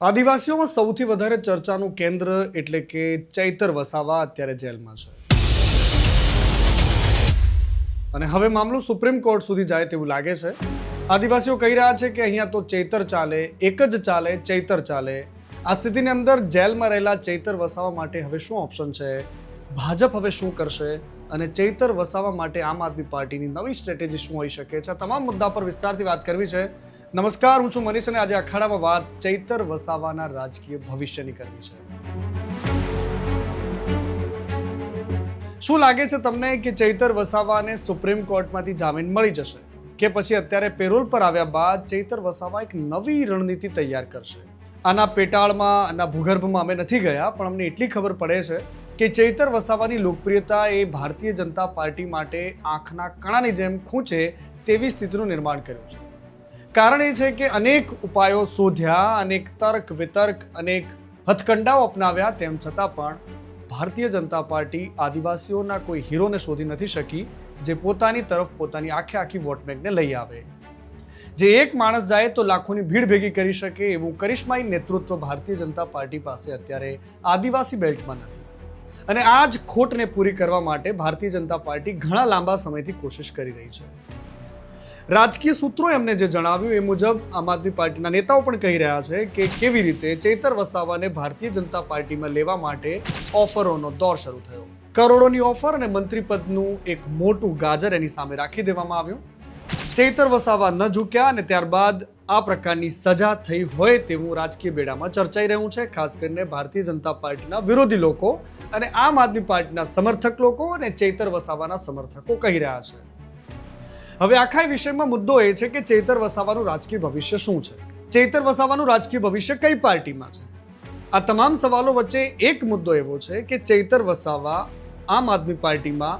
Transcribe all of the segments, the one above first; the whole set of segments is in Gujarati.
આદિવાસીઓમાં સૌથી વધારે ચર્ચાનું કેન્દ્ર એટલે કે ચૈતર વસાવા અત્યારે જેલમાં છે અને હવે મામલો સુપ્રીમ કોર્ટ સુધી જાય તેવું લાગે છે. આદિવાસીઓ કહી રહ્યા છે કે અહીંયા તો ચૈતર ચાલે, એક જ ચાલે, ચૈતર ચાલે. આ સ્થિતિની અંદર જેલમાં રહેલા ચૈતર વસાવા માટે હવે શું ઓપ્શન છે, ભાજપ હવે શું કરશે અને ચૈતર વસાવા માટે આમ આદમી પાર્ટીની નવી સ્ટ્રેટેજી શું હોઈ શકે છે, આ તમામ મુદ્દા પર વિસ્તારથી વાત કરવી છે. નમસ્કાર, હું છું મનીષ અને આજે અખાડામાં વાત ચૈતર વસાવાના રાજકીય ભવિષ્યની કરવી છે. શું લાગે છે તમને કે ચૈતર વસાવાને સુપ્રીમ કોર્ટમાંથી જામીન મળી જશે કે પછી અત્યારે પેરોલ પર આવ્યા બાદ ચૈતર વસાવા એક નવી રણનીતિ તૈયાર કરશે? આના પેટાળમાં, આના ભૂગર્ભમાં અમે નથી ગયા, પણ અમને એટલી ખબર પડે છે કે ચૈતર વસાવાની લોકપ્રિયતા એ ભારતીય જનતા પાર્ટી માટે આંખના કણાની જેમ ખૂંચે તેવી સ્થિતિનું નિર્માણ કર્યું છે. કારણ એ છે કે અનેક ઉપાયો શોધ્યા, અનેક તર્ક વિતર્ક, અનેક હથકંડાઓ અપનાવ્યા, તેમ છતાં પણ ભારતીય જનતા પાર્ટી આદિવાસીઓના કોઈ હીરોને શોધી નથી શકી જે પોતાની તરફ પોતાની આખી વોટ બેંકને લઈ આવે, જે એક માણસ જાય તો લાખોની ભીડ ભેગી કરી શકે એવું કરિશ્માઈ નેતૃત્વ ભારતીય જનતા પાર્ટી પાસે અત્યારે આદિવાસી બેલ્ટમાં નથી. અને આ જ ખોટને પૂરી કરવા માટે ભારતીય જનતા પાર્ટી ઘણા લાંબા સમયથી કોશિશ કરી રહી છે. રાજકીય સૂત્રોએ એમને જે જણાવ્યું એ મુજબ આમ આદમી પાર્ટીના નેતાઓ પણ કહી રહ્યા છે કે કેવી રીતે ચૈતર વસાવાને ભારતીય જનતા પાર્ટીમાં લેવા માટે ઓફરોનો દોર શરૂ થયો. કરોડોની ઓફર અને મંત્રી પદનું એક મોટું ગાજર એની સામે રાખી દેવામાં આવ્યું. ચૈતર વસાવા ન ઝૂક્યા અને ત્યારબાદ આ પ્રકારની સજા થઈ હોય તેવું રાજકીય બેડામાં ચર્ચાઈ રહ્યું છે. ખાસ કરીને ભારતીય જનતા પાર્ટીના વિરોધી લોકો અને આમ આદમી પાર્ટીના સમર્થક લોકો અને ચૈતર વસાવાના સમર્થકો કહી રહ્યા છે. હવે આખા વિષયમાં મુદ્દો એ છે કે ચૈતર વસાવાનું રાજકીય ભવિષ્ય શું છે, ચૈતર વસાવાનું રાજકીય ભવિષ્ય કઈ પાર્ટીમાં છે. આ તમામ સવાલો વચ્ચે એક મુદ્દો એવો છે કે ચૈતર વસાવા આમ આદમી પાર્ટીમાં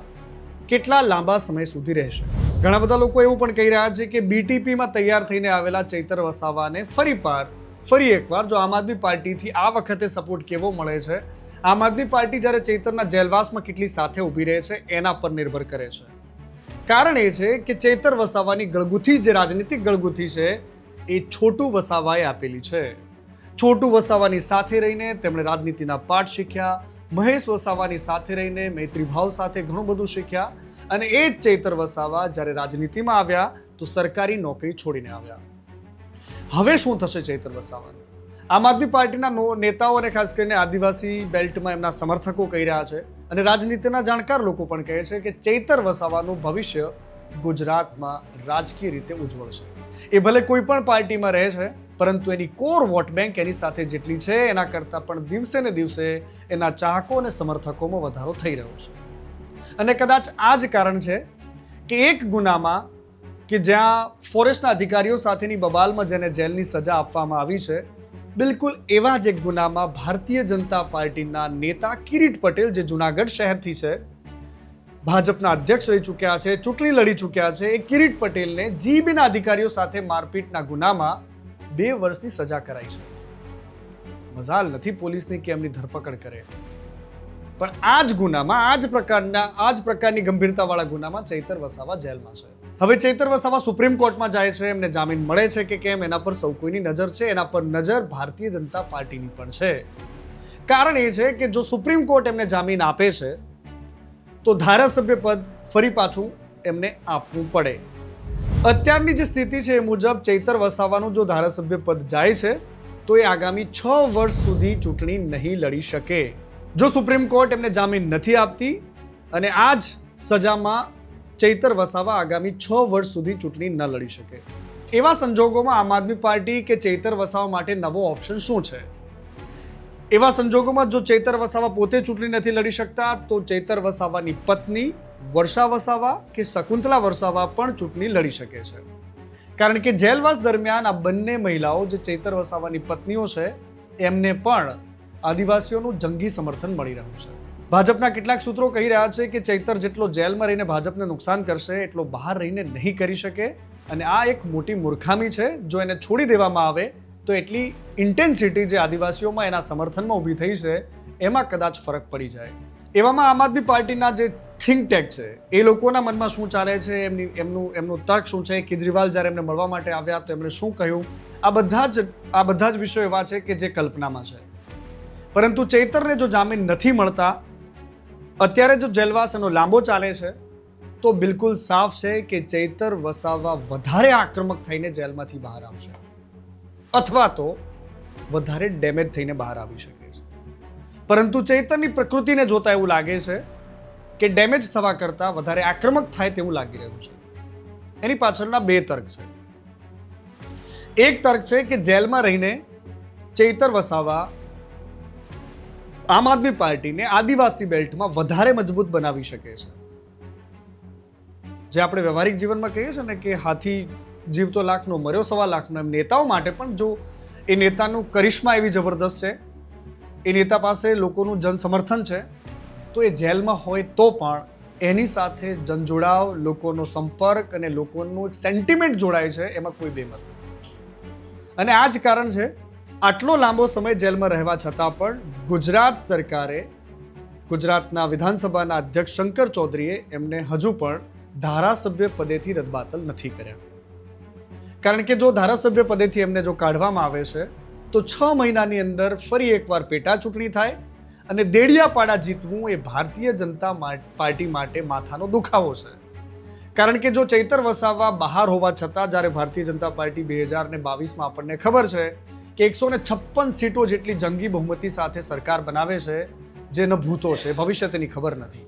કેટલા લાંબા સમય સુધી રહેશે. ઘણા બધા લોકો એવું પણ કહી રહ્યા છે કે બીટીપીમાં તૈયાર થઈને આવેલા ચૈતર વસાવાને ફરી એકવાર જો આમ આદમી પાર્ટીથી આ વખતે સપોર્ટ કેવો મળે છે, આમ આદમી પાર્ટી જ્યારે ચૈતરના જેલવાસમાં કેટલી સાથે ઊભી રહે છે એના પર નિર્ભર કરે છે. કારણ એ છે કે ચૈતર વસાવાની ગળગુથી, જે રાજનીતિક ગળગુથી છે, એ છોટુ વસાવાએ આપેલી છે. છોટુ વસાવાની સાથે રહીને તેમણે રાજનીતિના પાઠ શીખ્યા, મહેશ વસાવાની સાથે રહીને મૈત્રીભાવ સાથે ઘણું બધું શીખ્યા અને એ જ ચૈતર વસાવા જ્યારે રાજનીતિમાં આવ્યા તો સરકારી નોકરી છોડીને આવ્યા. હવે શું થશે ચૈતર વસાવાનું? આમ આદમી પાર્ટીના નેતાઓ અને ખાસ કરીને આદિવાસી બેલ્ટમાં એમના સમર્થકો કહી રહ્યા છે અને રાજનીતિના જાણકાર લોકો પણ કહે છે કે ચૈતર વસાવાનું ભવિષ્ય ગુજરાતમાં રાજકીય રીતે ઉજ્જવળ છે. એ ભલે કોઈ પણ પાર્ટીમાં રહે છે, પરંતુ એની કોર વોટ બેંક એની સાથે જેટલી છે એના કરતાં પણ દિવસે ને દિવસે એના ચાહકો અને સમર્થકોમાં વધારો થઈ રહ્યો છે. અને કદાચ આ જ કારણ છે કે એક ગુનામાં કે જ્યાં ફોરેસ્ટના અધિકારીઓ સાથેની બબાલમાં જેને જેલની સજા આપવામાં આવી છે, બિલકુલ એવા જ એક ગુનામાં ભારતીય જનતા પાર્ટીના નેતા કિરીટ પટેલ, જે જુનાગઢ શહેરથી છે, ભાજપના અધ્યક્ષ રહી ચૂક્યા છે, ચૂંટણી લડી ચૂક્યા છે, એ કિરીટ પટેલને જીબીના અધિકારીઓ સાથે મારપીટના ગુનામાં 2 વર્ષની સજા કરાઈ છે. મજાલ નથી પોલીસની કે એમની ધરપકડ કરે, પણ આ જ ગુનામાં, આ જ પ્રકારની ગંભીરતાવાળા ગુનામાં ચૈતર વસાવા જેલમાં છે. હવે ચૈતર વસાવા સુપ્રીમ કોર્ટમાં જાય છે, એમને જામીન મળે છે કે કેમ એના પર સૌ કોઈની નજર છે. એના પર નજર ભારતીય જનતા પાર્ટીની પણ છે. કારણ એ છે કે જો સુપ્રીમ કોર્ટ એમને જામીન આપે છે તો ધારાસભ્ય પદ ફરી પાછું એમને આપવું પડે. અત્યારની જે સ્થિતિ છે એ મુજબ ચૈતર વસાવાનું જો ધારાસભ્ય પદ જાય છે તો એ આગામી 6 વર્ષ સુધી ચૂંટણી નહીં લડી શકે. જો સુપ્રીમ કોર્ટ એમને જામીન નથી આપતી અને આ જ સજામાં ચૈતર વસાવા આગામી 6 વર્ષ સુધી ચૂંટણી ન લડી શકે, એવા સંજોગોમાં આમ આદમી પાર્ટી કે ચૈતર વસાવા માટે નવો ઓપ્શન શું છે? એવા સંજોગોમાં જો ચૈતર વસાવા પોતે ચૂંટણી નથી લડી શકતા તો ચૈતર વસાવાની પત્ની વર્ષા વસાવા કે શકુંતલા વસાવા પણ ચૂંટણી લડી શકે છે. કારણ કે જેલવાસ દરમિયાન આ બંને મહિલાઓ, જે ચૈતર વસાવાની પત્નીઓ છે, એમને પણ આદિવાસીઓનું જંગી સમર્થન મળી રહ્યું છે. ભાજપના કેટલાક સૂત્રો કહી રહ્યા છે કે ચૈતર જેટલો જેલમાં રહીને ભાજપને નુકસાન કરશે એટલો બહાર રહીને નહીં કરી શકે અને આ એક મોટી મૂર્ખામી છે. જો એને છોડી દેવામાં આવે તો એટલી ઇન્ટેન્સિટી જે આદિવાસીઓમાં એના સમર્થનમાં ઊભી થઈ છે એમાં કદાચ ફરક પડી જાય. એવામાં આમ આદમી પાર્ટીના જે થિંક ટેક છે, એ લોકોના મનમાં શું ચાલે છે, એમનું તર્ક શું છે, કેજરીવાલ જ્યારે એમને મળવા માટે આવ્યા તો એમણે શું કહ્યું, આ બધા જ વિષયો એવા છે કે જે કલ્પનામાં છે. પરંતુ ચૈતરને જો જામીન નથી મળતા, અત્યારે જો જેલવાસ એનો લાંબો ચાલે છે, તો બિલકુલ સાફ છે કે ચૈતર વસાવા વધારે આક્રમક થઈને જેલમાંથી બહાર આવશે અથવા તો વધારે ડેમેજ થઈને બહાર આવી શકે છે. પરંતુ ચૈતરની પ્રકૃતિને જોતા એવું લાગે છે કે ડેમેજ થવા કરતાં વધારે આક્રમક થાય તેવું લાગી રહ્યું છે. એની પાછળના બે તર્ક છે. એક તર્ક છે કે જેલમાં રહીને ચૈતર વસાવા આમ આદમી પાર્ટીને આદિવાસી બેલ્ટમાં વધારે મજબૂત બનાવી શકે છે. જે આપણે વ્યવહારિક જીવનમાં કહીએ છીએ ને કે હાથી જીવતો લાખનો મર્યો સવા લાખનો, એમ નેતાઓ માટે પણ જો એ નેતાનું કરિશ્મા એવી જબરદસ્ત છે, એ નેતા પાસે લોકોનું જન સમર્થન છે, તો એ જેલમાં હોય તો પણ એની સાથે જનજોડાવ, લોકોનો સંપર્ક અને લોકોનું એક સેન્ટિમેન્ટ જોડાય છે, એમાં કોઈ બેમત નથી. અને આ જ કારણ છે આટલો લાંબો સમય જેલમાં રહેવા છતાં પણ ગુજરાત સરકારે, ગુજરાતના વિધાનસભાના અધ્યક્ષ શંકર ચૌધરીએ એમને હજુ પણ ધારાસભ્ય પદેથી રદબાતલ નથી કર્યા. કારણ કે જો ધારાસભ્ય પદેથી એમને જો કાઢવામાં આવે છે તો 6 મહિનાની અંદર ફરી એકવાર પેટા ચૂંટણી થાય અને દેડિયાપાડા જીતવું એ ભારતીય જનતા પાર્ટી માટે માથાનો દુખાવો છે. કારણ કે જો ચૈતર વસાવા બહાર હોવા છતાં જ્યારે ભારતીય જનતા પાર્ટી 2022માં આપણને ખબર છે કે 156 સીટો જેટલી જંગી બહુમતી સાથે સરકાર બનાવે છે, જે ન ભૂતો છે, ભવિષ્ય તેની ખબર નથી.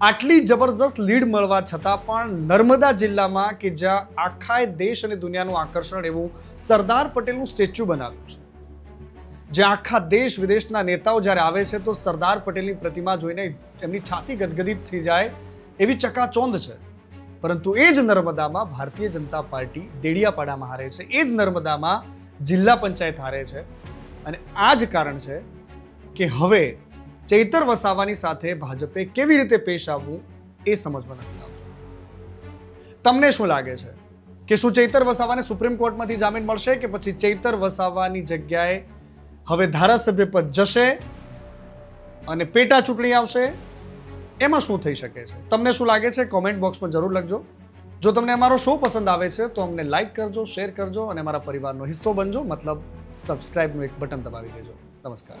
આટલી જબરજસ્ત લીડ મળવા છતાં પણ નર્મદા જિલ્લામાં કે જ્યાં આખા દેશ અને દુનિયાનું આકર્ષણ એવું સરદાર પટેલનું સ્ટેચ્યુ બનાવ્યું છે, જ્યાં આખા દેશ વિદેશના નેતાઓ જ્યારે આવે છે તો સરદાર પટેલની પ્રતિમા જોઈને એમની છાતી ગદગદિત થઈ જાય એવી ચકાચોંધ છે. પરંતુ એ જ નર્મદામાં ભારતીય જનતા પાર્ટી દેડિયાપાડામાં હારે છે, એ જ નર્મદામાં જિલ્લા પંચાયત હારે છે. અને આ જ કારણ છે કે હવે ચૈતર વસાવાની સાથે ભાજપે કેવી રીતે પેશ આવવું એ સમજમાં નથી આવતું. તમને શું લાગે છે કે શું ચૈતર વસાવાને સુપ્રીમ કોર્ટમાંથી જામીન મળશે કે પછી ચૈતર વસાવાની જગ્યાએ હવે ધારાસભ્ય પદ જશે અને પેટા ચૂંટણી આવશે? એમાં શું થઈ શકે છે? તમને શું લાગે છે? કોમેન્ટ બોક્સમાં જરૂર લખજો. જો તમને અમારો શો પસંદ આવે છે તો અમને લાઈક કરજો, શેર કરજો અને અમારા પરિવારનો હિસ્સો બનજો, મતલબ સબસ્ક્રાઇબનું એક બટન દબાવી દેજો. નમસ્કાર.